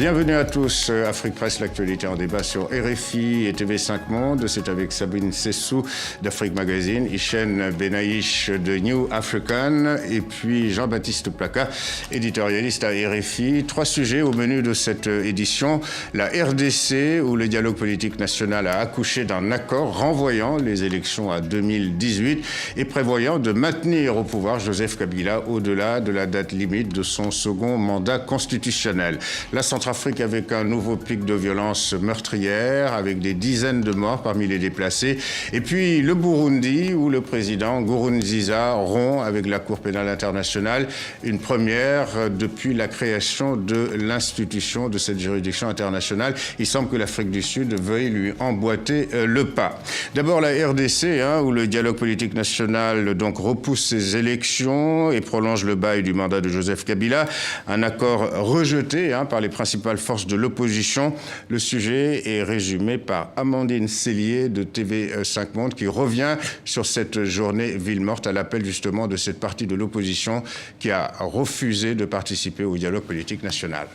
Bienvenue à tous. Afrique Presse, l'actualité en débat sur RFI et TV5 Monde. C'est avec Sabine Sessou d'Afrique Magazine, Hichem Benaïch de New African et puis Jean-Baptiste Plaka, éditorialiste à RFI. 3 sujets au menu de cette édition. La RDC, où le dialogue politique national a accouché d'un accord renvoyant les élections à 2018 et prévoyant de maintenir au pouvoir Joseph Kabila au-delà de la date limite de son second mandat constitutionnel. La Centrafrique avec un nouveau pic de violence meurtrière, avec des dizaines de morts parmi les déplacés. Et puis le Burundi, où le président Nkurunziza rompt avec la Cour pénale internationale, une première depuis la création de l'institution de cette juridiction internationale. Il semble que l'Afrique du Sud veuille lui emboîter le pas. D'abord la RDC, où le dialogue politique national donc repousse ses élections et prolonge le bail du mandat de Joseph Kabila. Un accord rejeté par les principales forces de l'opposition. Le sujet est résumé par Amandine Sellier de TV5 Monde qui revient sur cette journée ville morte à l'appel justement de cette partie de l'opposition qui a refusé de participer au dialogue politique national.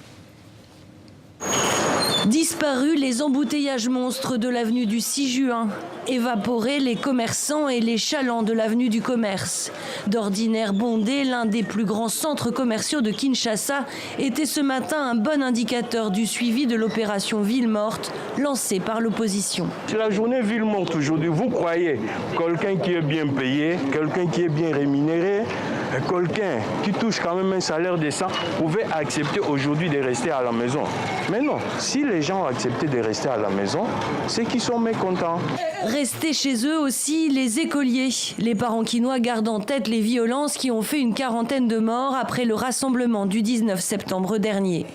Disparus les embouteillages monstres de l'avenue du 6 juin. Évaporés les commerçants et les chalands de l'avenue du commerce. D'ordinaire bondé, l'un des plus grands centres commerciaux de Kinshasa était ce matin un bon indicateur du suivi de l'opération Ville Morte lancée par l'opposition. C'est la journée Ville Morte aujourd'hui. Vous croyez quelqu'un qui est bien payé, quelqu'un qui est bien rémunéré, quelqu'un qui touche quand même un salaire décent pouvait accepter aujourd'hui de rester à la maison. Mais non, si les gens ont accepté de rester à la maison, c'est qu'ils sont mécontents. Rester chez eux aussi les écoliers. Les parents kinois gardent en tête les violences qui ont fait une quarantaine de morts après le rassemblement du 19 septembre dernier.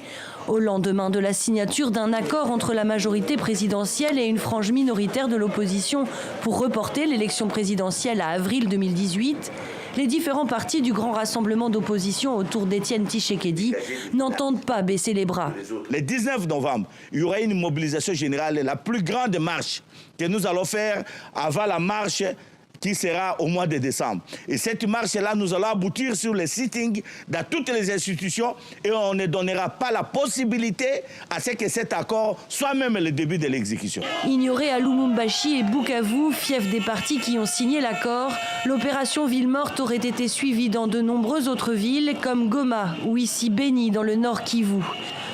Au lendemain de la signature d'un accord entre la majorité présidentielle et une frange minoritaire de l'opposition pour reporter l'élection présidentielle à avril 2018, les différents partis du grand rassemblement d'opposition autour d'Étienne Tshisekedi n'entendent pas baisser les bras. Le 19 novembre, il y aura une mobilisation générale, la plus grande marche que nous allons faire avant la marche qui sera au mois de décembre. Et cette marche-là, nous allons aboutir sur les sittings dans toutes les institutions et on ne donnera pas la possibilité à ce que cet accord soit même le début de l'exécution. Ignoré à Lubumbashi et Bukavu, fiefs des partis qui ont signé l'accord, l'opération Ville Morte aurait été suivie dans de nombreuses autres villes comme Goma ou ici Beni dans le nord Kivu.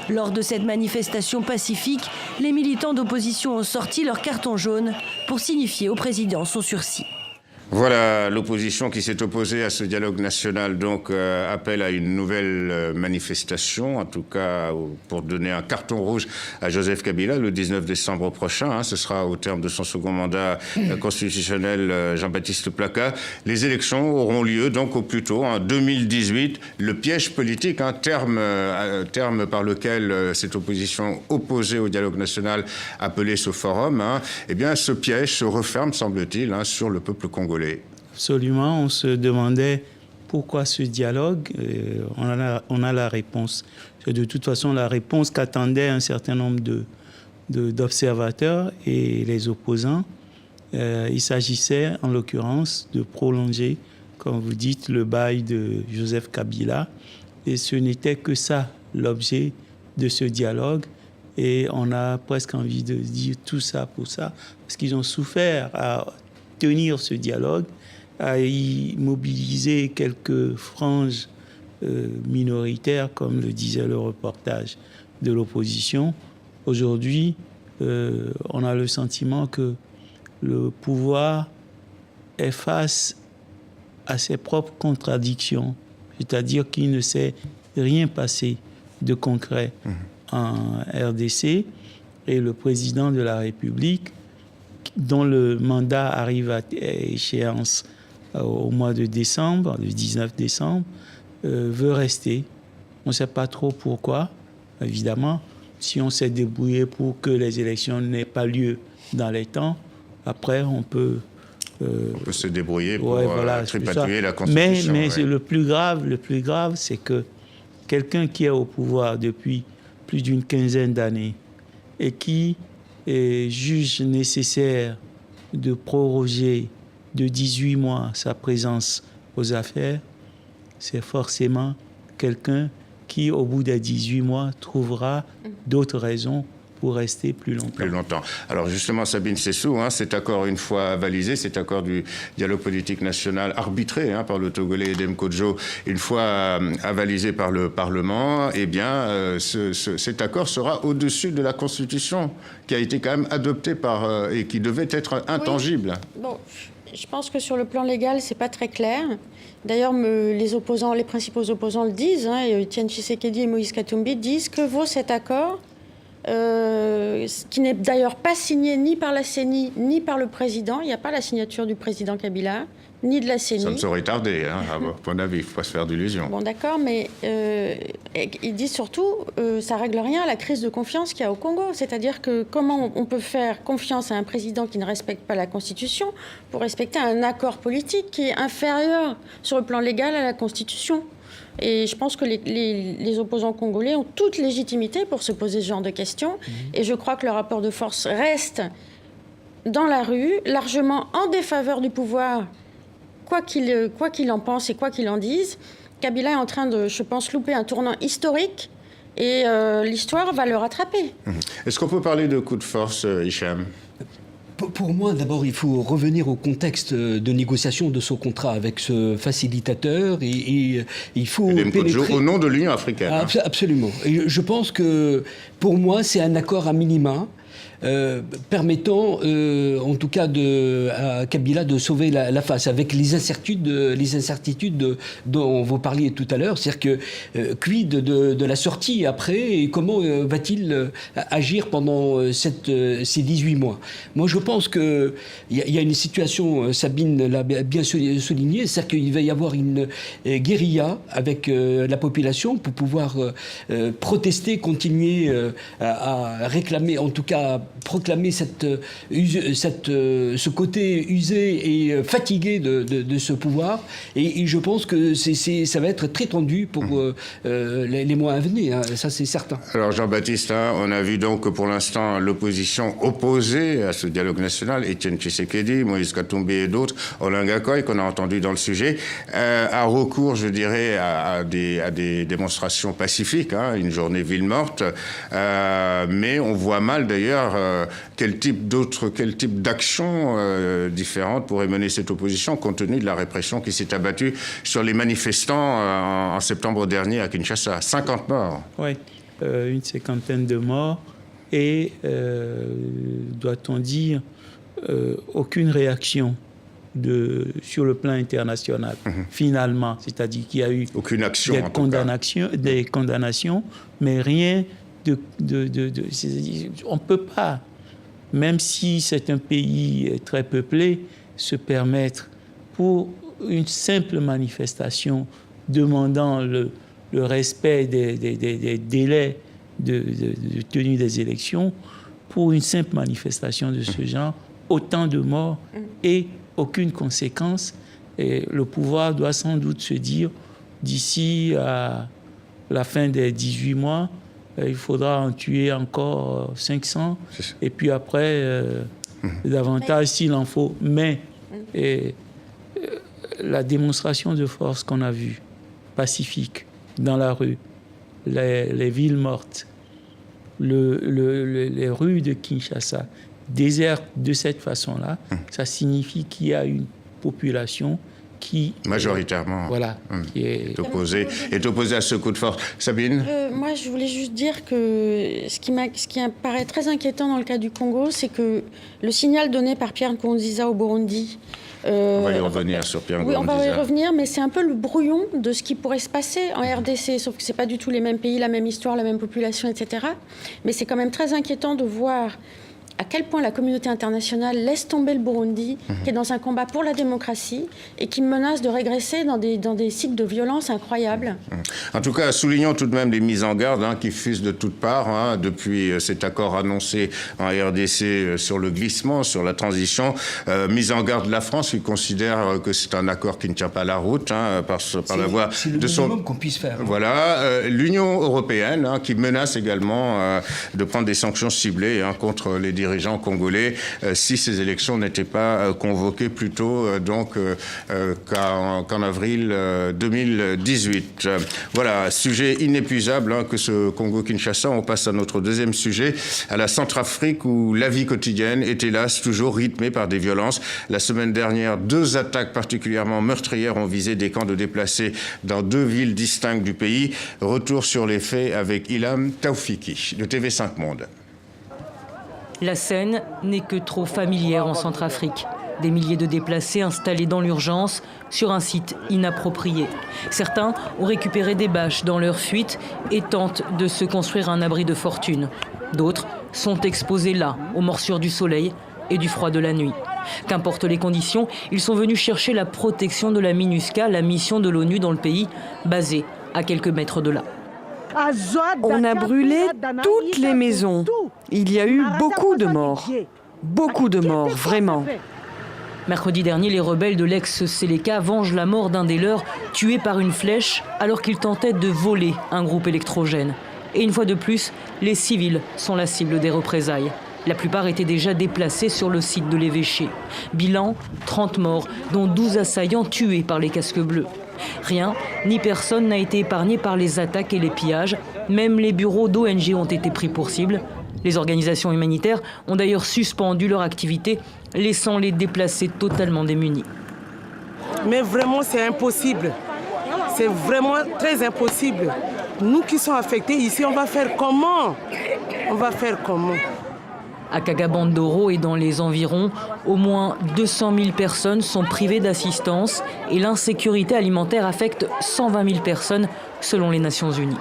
Lors de cette manifestation pacifique, les militants d'opposition ont sorti leur carton jaune pour signifier au président son sursis. Voilà, l'opposition qui s'est opposée à ce dialogue national donc appelle à une nouvelle manifestation, en tout cas pour donner un carton rouge à Joseph Kabila le 19 décembre prochain. Ce sera au terme de son second mandat constitutionnel Jean-Baptiste Plaka. Les élections auront lieu donc au plus tôt en 2018. Le piège politique, terme par lequel cette opposition opposée au dialogue national appelait ce forum, eh bien ce piège se referme, semble-t-il, sur le peuple congolais. Absolument, on se demandait pourquoi ce dialogue. On a la réponse. C'est de toute façon la réponse qu'attendaient un certain nombre d'observateurs et les opposants. Il s'agissait en l'occurrence de prolonger, comme vous dites, le bail de Joseph Kabila. Et ce n'était que ça, l'objet de ce dialogue. Et on a presque envie de dire tout ça pour ça, parce qu'ils ont souffert à tenir ce dialogue, à y mobiliser quelques franges minoritaires, comme le disait le reportage de l'opposition. Aujourd'hui, on a le sentiment que le pouvoir est face à ses propres contradictions, c'est-à-dire qu'il ne s'est rien passé de concret en RDC, et le président de la République, dont le mandat arrive à échéance au mois de décembre, le 19 décembre, veut rester. On ne sait pas trop pourquoi. Évidemment, si on s'est débrouillé pour que les élections n'aient pas lieu dans les temps, après on peut se débrouiller pour tripatouiller la Constitution. Mais le plus grave, c'est que quelqu'un qui est au pouvoir depuis plus d'une quinzaine d'années et qui juge nécessaire de proroger de 18 mois sa présence aux affaires, c'est forcément quelqu'un qui, au bout des 18 mois, trouvera d'autres raisons pour rester plus longtemps. Plus longtemps. Alors justement, Sabine Sessou, cet accord, une fois avalisé, cet accord du dialogue politique national arbitré par le Togolais Edem Kodjo, une fois avalisé par le Parlement, eh bien, cet accord sera au-dessus de la Constitution, qui a été quand même adoptée et qui devait être intangible. Oui. Bon, je pense que sur le plan légal, c'est pas très clair. D'ailleurs, les principaux opposants le disent, Étienne Tshisekedi et Moïse Katumbi disent que vaut cet accord, qui n'est d'ailleurs pas signé ni par la CENI ni par le président. Il n'y a pas la signature du président Kabila, ni de la CENI. Ça ne saurait tarder, à mon avis, il ne faut pas se faire d'illusions. Bon, d'accord, mais ils disent surtout ça ne règle rien à la crise de confiance qu'il y a au Congo. C'est-à-dire que comment on peut faire confiance à un président qui ne respecte pas la Constitution pour respecter un accord politique qui est inférieur sur le plan légal à la Constitution. Et je pense que les opposants congolais ont toute légitimité pour se poser ce genre de questions. Et je crois que le rapport de force reste dans la rue, largement en défaveur du pouvoir, quoi qu'il en pense et quoi qu'il en dise. Kabila est en train de, je pense, louper un tournant historique et l'histoire va le rattraper. Est-ce qu'on peut parler de coup de force, Hicham ? Pour moi, d'abord, il faut revenir au contexte de négociation de ce contrat avec ce facilitateur et il faut pénétrer... Au nom de l'Union africaine. Absolument. Et je pense que, pour moi, c'est un accord à minima permettant, en tout cas, à Kabila de sauver la face, avec les incertitudes dont vous parliez tout à l'heure. C'est-à-dire que, quid de la sortie après, et comment va-t-il agir pendant ces 18 mois? Moi, je pense qu'il y a une situation, Sabine l'a bien souligné, c'est-à-dire qu'il va y avoir une guérilla avec la population pour pouvoir protester, continuer à réclamer, en tout cas proclamer ce côté usé et fatigué de ce pouvoir. Et je pense que ça va être très tendu pour les mois à venir, ça c'est certain. Alors Jean-Baptiste, on a vu donc que pour l'instant l'opposition opposée à ce dialogue national, Étienne Tshisekedi, Moïse Katumbi et d'autres, Olinga Koy, qu'on a entendu dans le sujet, a recours, je dirais, à des démonstrations pacifiques, une journée ville morte, mais on voit mal d'ailleurs quel type d'actions différentes pourrait mener cette opposition compte tenu de la répression qui s'est abattue sur les manifestants en septembre dernier à Kinshasa. 50 morts. Oui, une cinquantaine de morts et, doit-on dire, aucune réaction sur le plan international, finalement. C'est-à-dire qu'il y a eu aucune action, des condamnations, mais rien on ne peut pas, même si c'est un pays très peuplé, se permettre pour une simple manifestation demandant le respect des délais de tenue des élections, pour une simple manifestation de ce genre, autant de morts et aucune conséquence. Et le pouvoir doit sans doute se dire, d'ici à la fin des 18 mois, il faudra en tuer encore 500, et puis après, davantage s'il en faut. Mais la démonstration de force qu'on a vue, pacifique, dans la rue, les villes mortes, les rues de Kinshasa, désertes de cette façon-là, ça signifie qu'il y a une population qui majoritairement qui est opposée à ce coup de force. Sabine, moi, je voulais juste dire que ce qui paraît très inquiétant dans le cas du Congo, c'est que le signal donné par Pierre Nkurunziza au Burundi... on va y revenir sur Pierre Nkurunziza. Oui, on va y revenir, mais c'est un peu le brouillon de ce qui pourrait se passer en RDC, sauf que ce n'est pas du tout les mêmes pays, la même histoire, la même population, etc. Mais c'est quand même très inquiétant de voir à quel point la communauté internationale laisse tomber le Burundi, qui est dans un combat pour la démocratie et qui menace de régresser dans des cycles de violence incroyables. En tout cas, soulignons tout de même les mises en garde qui fusent de toutes parts depuis cet accord annoncé en RDC sur le glissement, sur la transition. Mise en garde de la France qui considère que c'est un accord qui ne tient pas la route par la voie de son... C'est le minimum qu'on puisse faire. Voilà. L'Union européenne qui menace également de prendre des sanctions ciblées contre les dirigeants dirigeants congolais si ces élections n'étaient pas convoquées plus tôt qu'en avril 2018. Voilà, sujet inépuisable que ce Congo-Kinshasa. On passe à notre deuxième sujet, à la Centrafrique, où la vie quotidienne est hélas toujours rythmée par des violences. La semaine dernière, 2 attaques particulièrement meurtrières ont visé des camps de déplacés dans 2 villes distinctes du pays. Retour sur les faits avec Ilham Taoufiki de TV5 Monde. La scène n'est que trop familière en Centrafrique. Des milliers de déplacés installés dans l'urgence sur un site inapproprié. Certains ont récupéré des bâches dans leur fuite et tentent de se construire un abri de fortune. D'autres sont exposés là, aux morsures du soleil et du froid de la nuit. Qu'importe les conditions, ils sont venus chercher la protection de la MINUSCA, la mission de l'ONU dans le pays, basée à quelques mètres de là. On a brûlé toutes les maisons. Il y a eu beaucoup de morts. Beaucoup de morts, vraiment. Mercredi dernier, les rebelles de l'ex-Seleka vengent la mort d'un des leurs, tué par une flèche alors qu'il tentait de voler un groupe électrogène. Et une fois de plus, les civils sont la cible des représailles. La plupart étaient déjà déplacés sur le site de l'évêché. Bilan, 30 morts, dont 12 assaillants tués par les casques bleus. Rien, ni personne n'a été épargné par les attaques et les pillages. Même les bureaux d'ONG ont été pris pour cible. Les organisations humanitaires ont d'ailleurs suspendu leur activité, laissant les déplacés totalement démunis. Mais vraiment, c'est impossible. C'est vraiment très impossible. Nous qui sommes affectés ici, on va faire comment? On va faire comment? À Kagabandoro et dans les environs, au moins 200 000 personnes sont privées d'assistance et l'insécurité alimentaire affecte 120 000 personnes selon les Nations Unies.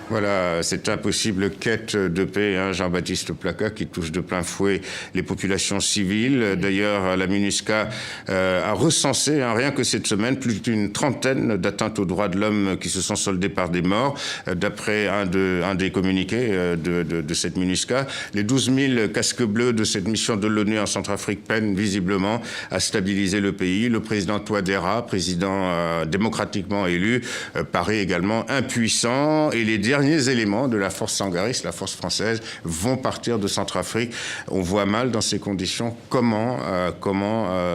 Voilà, cette impossible quête de paix, Jean-Baptiste Plaka, qui touche de plein fouet les populations civiles. D'ailleurs, la MINUSCA a recensé, rien que cette semaine, plus d'une trentaine d'atteintes aux droits de l'homme qui se sont soldées par des morts. D'après un des communiqués de cette MINUSCA, les 12 000 casques bleus de cette mission de l'ONU en Centrafrique peinent visiblement à stabiliser le pays. Le président Touadéra, président démocratiquement élu, paraît également impuissant, et les derniers éléments de la force sangariste, la force française, vont partir de Centrafrique. On voit mal dans ces conditions comment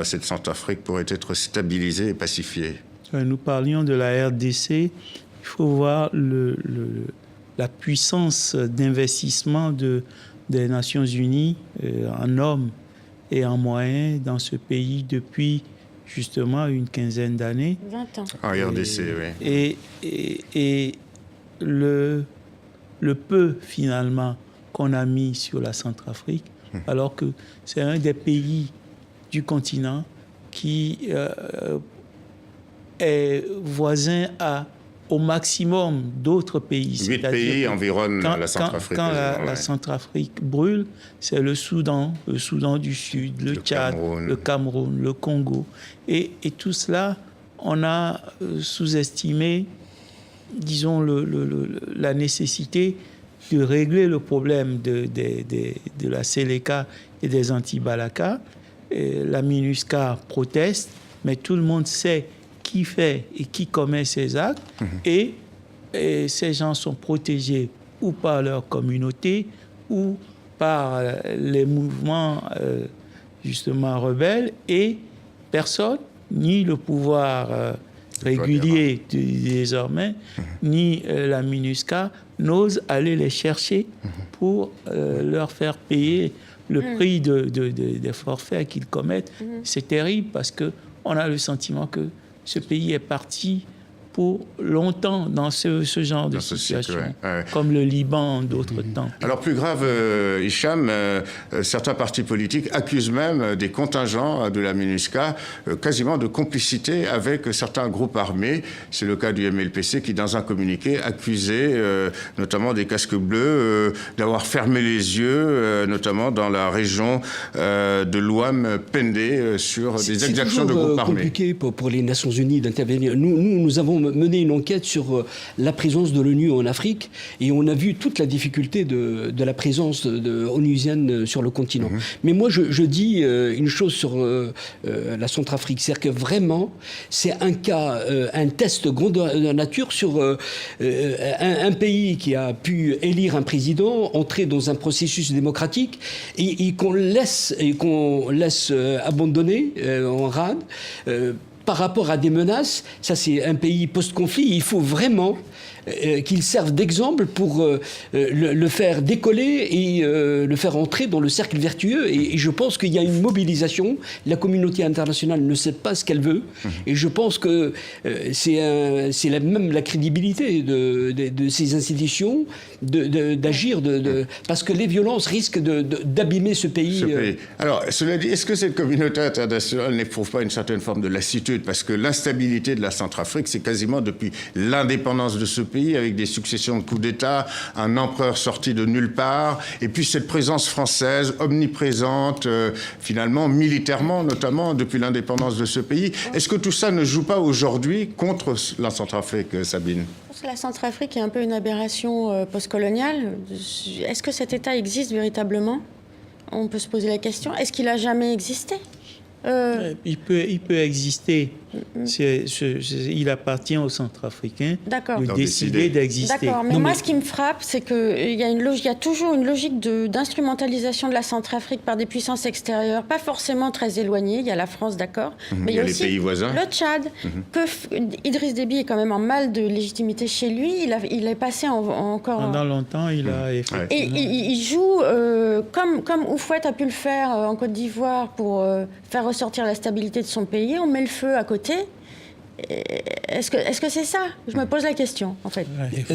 cette Centrafrique pourrait être stabilisée et pacifiée. Nous parlions de la RDC. Il faut voir la puissance d'investissement des Nations Unies en hommes et en moyens dans ce pays depuis justement une quinzaine d'années. 20 ans. En RDC, oui. Et le peu, finalement, qu'on a mis sur la Centrafrique, alors que c'est un des pays du continent qui est voisin au maximum d'autres pays. 8 pays environnent la Centrafrique. Quand la Centrafrique brûle, c'est le Soudan du Sud, le Tchad, le Cameroun, le Congo. Et tout cela, on a sous-estimé, disons, la nécessité de régler le problème de la Seleka et des anti-Balaka. La MINUSCA proteste, mais tout le monde sait qui fait et qui commet ces actes. Et ces gens sont protégés ou par leur communauté ou par les mouvements justement rebelles, et personne, ni le pouvoir régulier désormais, ni la MINUSCA n'ose aller les chercher pour leur faire payer le prix des forfaits qu'ils commettent. C'est terrible parce qu'on a le sentiment que ce pays est parti pour longtemps dans ce genre de situation, comme le Liban d'autres temps. Alors plus grave, Hicham, certains partis politiques accusent même des contingents de la MINUSCA quasiment de complicité avec certains groupes armés. C'est le cas du MLPC qui, dans un communiqué, accusait notamment des casques bleus d'avoir fermé les yeux, notamment dans la région de l'Ouam-Pendé, sur des exactions de groupes armés. C'est compliqué pour les Nations Unies d'intervenir. Nous avons mené une enquête sur la présence de l'ONU en Afrique et on a vu toute la difficulté de la présence onusienne sur le continent. Mais moi, je dis une chose sur la Centrafrique, c'est-à-dire que vraiment, c'est un cas, un test grandeur nature sur un pays qui a pu élire un président, entrer dans un processus démocratique et qu'on laisse abandonner en rade par rapport à des menaces. Ça, c'est un pays post-conflit. Il faut vraiment qu'il serve d'exemple pour le faire décoller et le faire entrer dans le cercle vertueux. Et je pense qu'il y a une mobilisation. La communauté internationale ne sait pas ce qu'elle veut. Et je pense que c'est même la crédibilité de ces institutions d'agir, parce que les violences risquent d'abîmer ce pays. Alors, cela dit, est-ce que cette communauté internationale n'éprouve pas une certaine forme de lassitude? Parce que l'instabilité de la Centrafrique, c'est quasiment depuis l'indépendance de ce pays, avec des successions de coups d'État, un empereur sorti de nulle part, et puis cette présence française omniprésente, finalement, militairement, notamment, depuis l'indépendance de ce pays. Est-ce que tout ça ne joue pas aujourd'hui contre la Centrafrique, Sabine? Je pense que la Centrafrique est un peu une aberration postcoloniale. Est-ce que cet État existe véritablement? On peut se poser la question. Est-ce qu'il a jamais existé? Il peut exister. Il appartient aux Centrafricains de décider d'exister. D'accord, mais moi, ce qui me frappe, c'est qu'il y a toujours une logique d'instrumentalisation de la Centrafrique par des puissances extérieures, pas forcément très éloignées. Il y a la France, d'accord, mais il y a aussi les pays voisins. Le Tchad. Idriss Déby est quand même en mal de légitimité chez lui. Il est passé encore... Pendant longtemps, il a... Et il joue comme Houphouët a pu le faire en Côte d'Ivoire pour faire ressortir la stabilité de son pays. On met le feu à côté. Est-ce que c'est ça? Je me pose la question, en fait.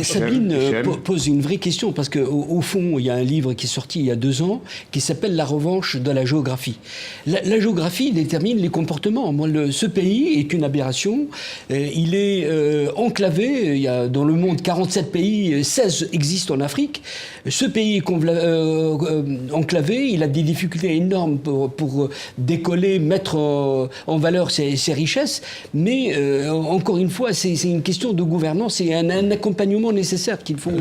Sabine pose une vraie question, parce qu'au fond, il y a un livre qui est sorti il y a 2 ans, qui s'appelle « La revanche de la géographie ». La géographie détermine les comportements. Ce pays est une aberration. Il est enclavé. Il y a dans le monde 47 pays, 16 existent en Afrique. Ce pays est enclavé. Il a des difficultés énormes pour décoller, mettre en valeur ses richesses. Mais encore une fois, c'est une question de gouvernance et un accompagnement nécessaire qu'il faut...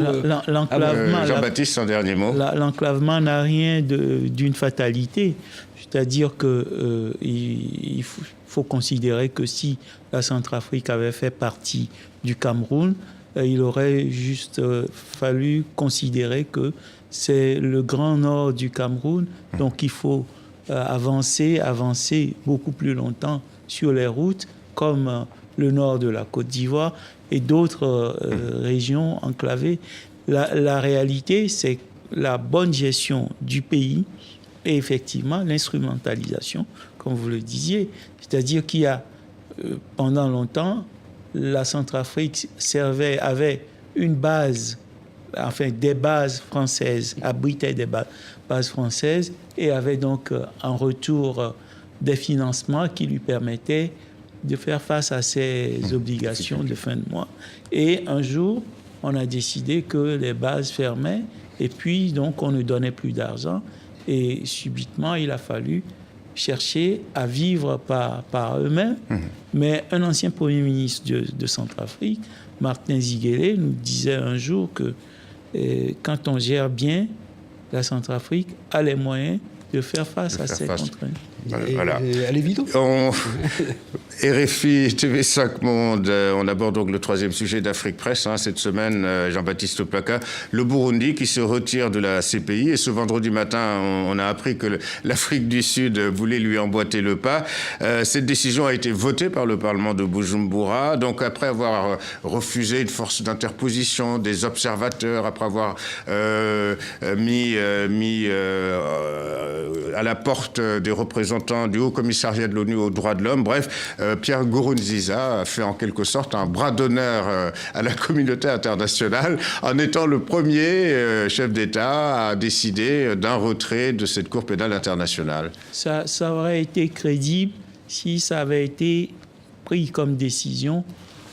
Jean-Baptiste, un dernier mot. L'enclavement n'a rien d'une fatalité. C'est-à-dire qu'il faut considérer que si la Centrafrique avait fait partie du Cameroun, il aurait juste fallu considérer que c'est le grand nord du Cameroun, donc il faut avancer beaucoup plus longtemps sur les routes, comme le nord de la Côte d'Ivoire et d'autres régions enclavées. La réalité, c'est la bonne gestion du pays et effectivement l'instrumentalisation, comme vous le disiez. C'est-à-dire qu'il y a, pendant longtemps, la Centrafrique avait une base, enfin des bases françaises, abritait des bases françaises et avait donc en retour des financements qui lui permettaient de faire face à ses obligations de fin de mois. Et un jour, on a décidé que les bases fermaient et puis donc on ne donnait plus d'argent et subitement il a fallu chercher à vivre par eux-mêmes. Mais un ancien Premier ministre de Centrafrique, Martin Ziguélé, nous disait un jour que quand on gère bien, la Centrafrique a les moyens de faire face à ces contraintes. Voilà. À l'évidence. RFI, TV5 Monde, on aborde donc le 3e sujet d'Afrique Presse. Cette semaine, Jean-Baptiste Plaka, le Burundi qui se retire de la CPI. Et ce vendredi matin, on a appris que l'Afrique du Sud voulait lui emboîter le pas. Cette décision a été votée par le Parlement de Bujumbura. Donc après avoir refusé une force d'interposition des observateurs, après avoir mis à la porte des représentants du Haut Commissariat de l'ONU aux droits de l'homme. Bref, Pierre Nkurunziza a fait en quelque sorte un bras d'honneur à la communauté internationale en étant le premier chef d'État à décider d'un retrait de cette Cour pénale internationale. Ça aurait été crédible si ça avait été pris comme décision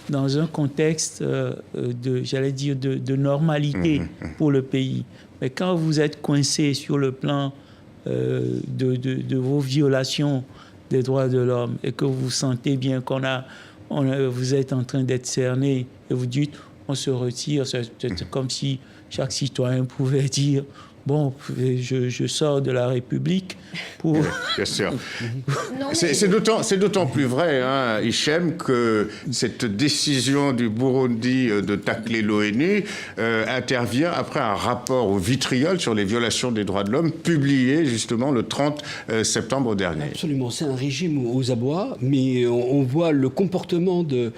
dans un contexte de normalité pour le pays. Mais quand vous êtes coincé sur le plan de vos violations des droits de l'homme et que vous sentez bien qu'on a vous êtes en train d'être cerné et vous dites on se retire, c'est comme si chaque citoyen pouvait dire bon, je sors de la République pour... Bien sûr. C'est d'autant plus vrai, hein, Hichem, que cette décision du Burundi de tacler l'ONU intervient après un rapport au vitriol sur les violations des droits de l'homme publié justement le 30 septembre dernier. Absolument, c'est un régime aux abois, mais on voit le comportement de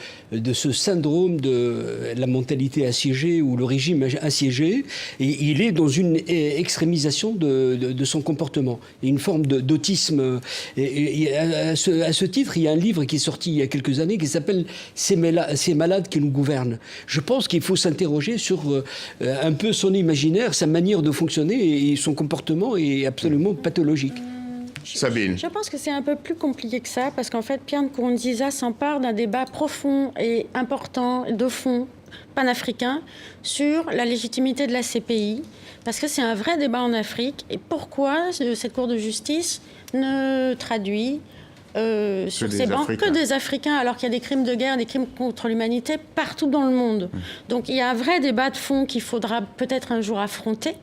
ce syndrome de la mentalité assiégée ou le régime assiégé, et il est dans une extrémisation de son comportement, et une forme d'autisme. Et à ce titre, il y a un livre qui est sorti il y a quelques années qui s'appelle « Ces malades qui nous gouvernent ». Je pense qu'il faut s'interroger sur un peu son imaginaire, sa manière de fonctionner, et son comportement est absolument pathologique. Sabine. Je pense que c'est un peu plus compliqué que ça, parce qu'en fait, Pierre Nkurunziza s'empare d'un débat profond et important, de fond, panafricain, sur la légitimité de la CPI, parce que c'est un vrai débat en Afrique. Et pourquoi cette Cour de justice ne traduit sur ces bancs que des Africains, alors qu'il y a des crimes de guerre, des crimes contre l'humanité partout dans le monde. Donc il y a un vrai débat de fond qu'il faudra peut-être un jour affronter.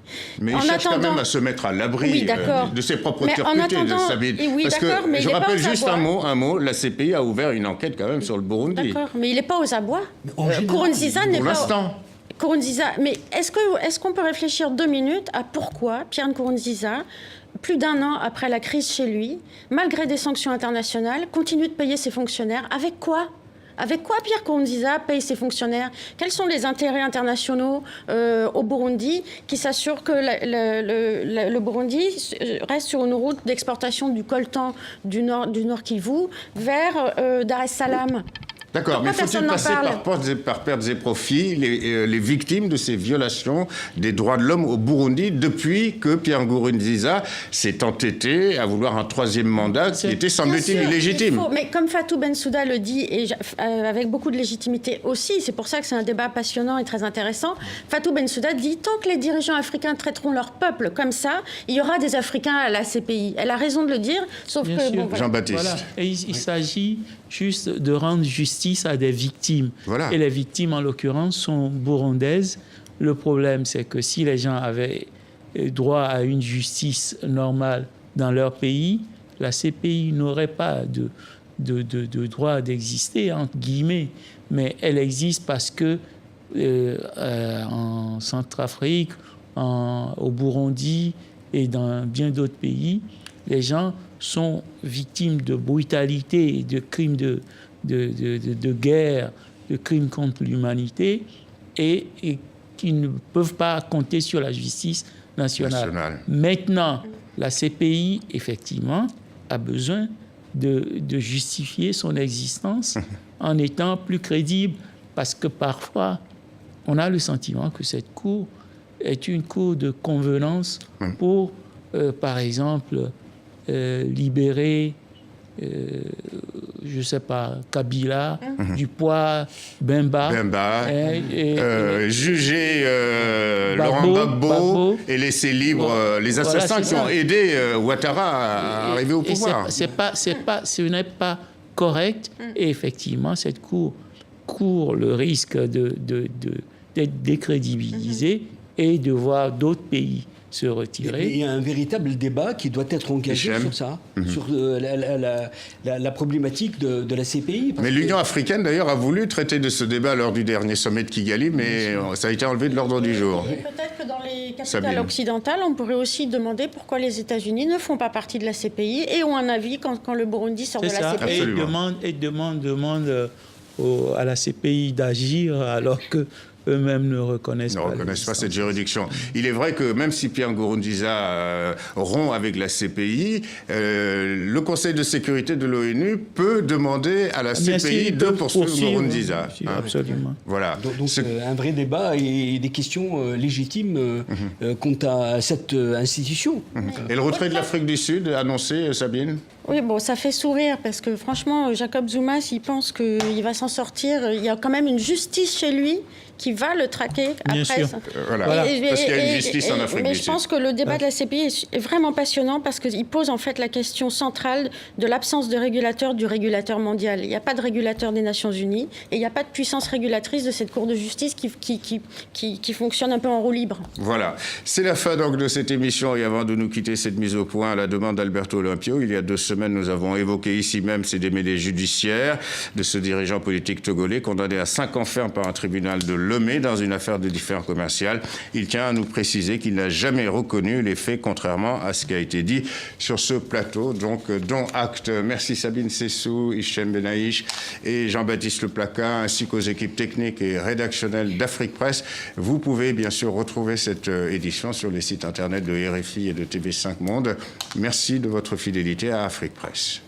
Mais il cherche quand même à se mettre à l'abri de ses propres turpitudes, Sabine. Oui, parce que mais je rappelle juste un mot, la CPI a ouvert une enquête quand même sur le Burundi. D'accord, mais il n'est pas aux abois. Nkurunziza n'est pas... Pour l'instant. Nkurunziza, mais est-ce qu'on peut réfléchir 2 minutes à pourquoi Pierre Nkurunziza, plus d'1 an après la crise chez lui, malgré des sanctions internationales, continue de payer ses fonctionnaires? Avec quoi ? Avec quoi Pierre Nkurunziza paye ses fonctionnaires? Quels sont les intérêts internationaux au Burundi qui s'assurent que le Burundi reste sur une route d'exportation du coltan du Nord Kivu vers Dar es Salaam? D'accord, mais faut-il passer par pertes et profits les victimes de ces violations des droits de l'homme au Burundi depuis que Pierre Nkurunziza s'est entêté à vouloir un 3e mandat qui était, semble-t-il, illégitime. Mais comme Fatou Bensouda le dit, et avec beaucoup de légitimité aussi, c'est pour ça que c'est un débat passionnant et très intéressant, Fatou Bensouda dit tant que les dirigeants africains traiteront leur peuple comme ça, il y aura des Africains à la CPI. Elle a raison de le dire, sauf Bien que... sûr. Bon, voilà. Jean-Baptiste. Voilà. Et il s'agit juste de rendre justice à des victimes. Voilà. Et les victimes, en l'occurrence, sont burundaises. Le problème, c'est que si les gens avaient droit à une justice normale dans leur pays, la CPI n'aurait pas de droit d'exister, entre guillemets. Mais elle existe parce que en Centrafrique, au Burundi et dans bien d'autres pays, les gens sont victimes de brutalité, de crimes de guerre, de crimes contre l'humanité, et qui ne peuvent pas compter sur la justice nationale. Maintenant, la CPI, effectivement, a besoin de justifier son existence en étant plus crédible, parce que parfois, on a le sentiment que cette cour est une cour de convenance pour, par exemple, libérer, je ne sais pas, Kabila, Dupois, Bemba, juger Laurent Gbagbo et laisser libre les assassins qui ont aidé Ouattara à arriver au pouvoir. Ce n'est pas correct, et effectivement, cette cour court le risque d'être décrédibilisée et de voir d'autres pays se retirer. Il y a un véritable débat qui doit être engagé sur ça, sur la problématique de la CPI. Mais l'Union africaine, d'ailleurs, a voulu traiter de ce débat lors du dernier sommet de Kigali, mais ça a été enlevé de l'ordre du jour. Et peut-être que dans les capitales occidentales, on pourrait aussi demander pourquoi les États-Unis ne font pas partie de la CPI et ont un avis quand le Burundi sort de la CPI. Et demande à la CPI d'agir alors que eux-mêmes ne reconnaissent pas cette juridiction. Il est vrai que même si Pierre Nkurunziza rompt avec la CPI, le Conseil de sécurité de l'ONU peut demander à la CPI de poursuivre Nkurunziza. Absolument. Voilà. Donc un vrai débat et des questions légitimes quant à cette institution. Et le retrait de l'Afrique du Sud annoncé, Sabine ? Oui, bon, ça fait sourire parce que franchement, Jacob Zuma, s'il pense qu'il va s'en sortir, il y a quand même une justice chez lui qui va le traquer Bien après. sûr. Voilà. Parce qu'il y a une justice en Afrique mais du je Sud. pense que le débat de la CPI est vraiment passionnant parce qu'il pose en fait la question centrale de l'absence de régulateur du régulateur mondial. Il n'y a pas de régulateur des Nations Unies et il n'y a pas de puissance régulatrice de cette Cour de justice qui fonctionne un peu en roue libre. Voilà, c'est la fin donc de cette émission et avant de nous quitter cette mise au point à la demande d'Alberto Olympio, il y a 2 semaines nous avons évoqué ici même ces démêlés judiciaires de ce dirigeant politique togolais condamné à 5 ans ferme par un tribunal de Lomé dans une affaire de différend commercial. Il tient à nous préciser qu'il n'a jamais reconnu les faits contrairement à ce qui a été dit sur ce plateau, donc dont acte. Merci Sabine Sessou, Hichem Benaïch et Jean-Baptiste Le Placard ainsi qu'aux équipes techniques et rédactionnelles d'Afrique Presse. Vous pouvez bien sûr retrouver cette édition sur les sites internet de RFI et de TV5 Monde. Merci de votre fidélité à Afrique Presse.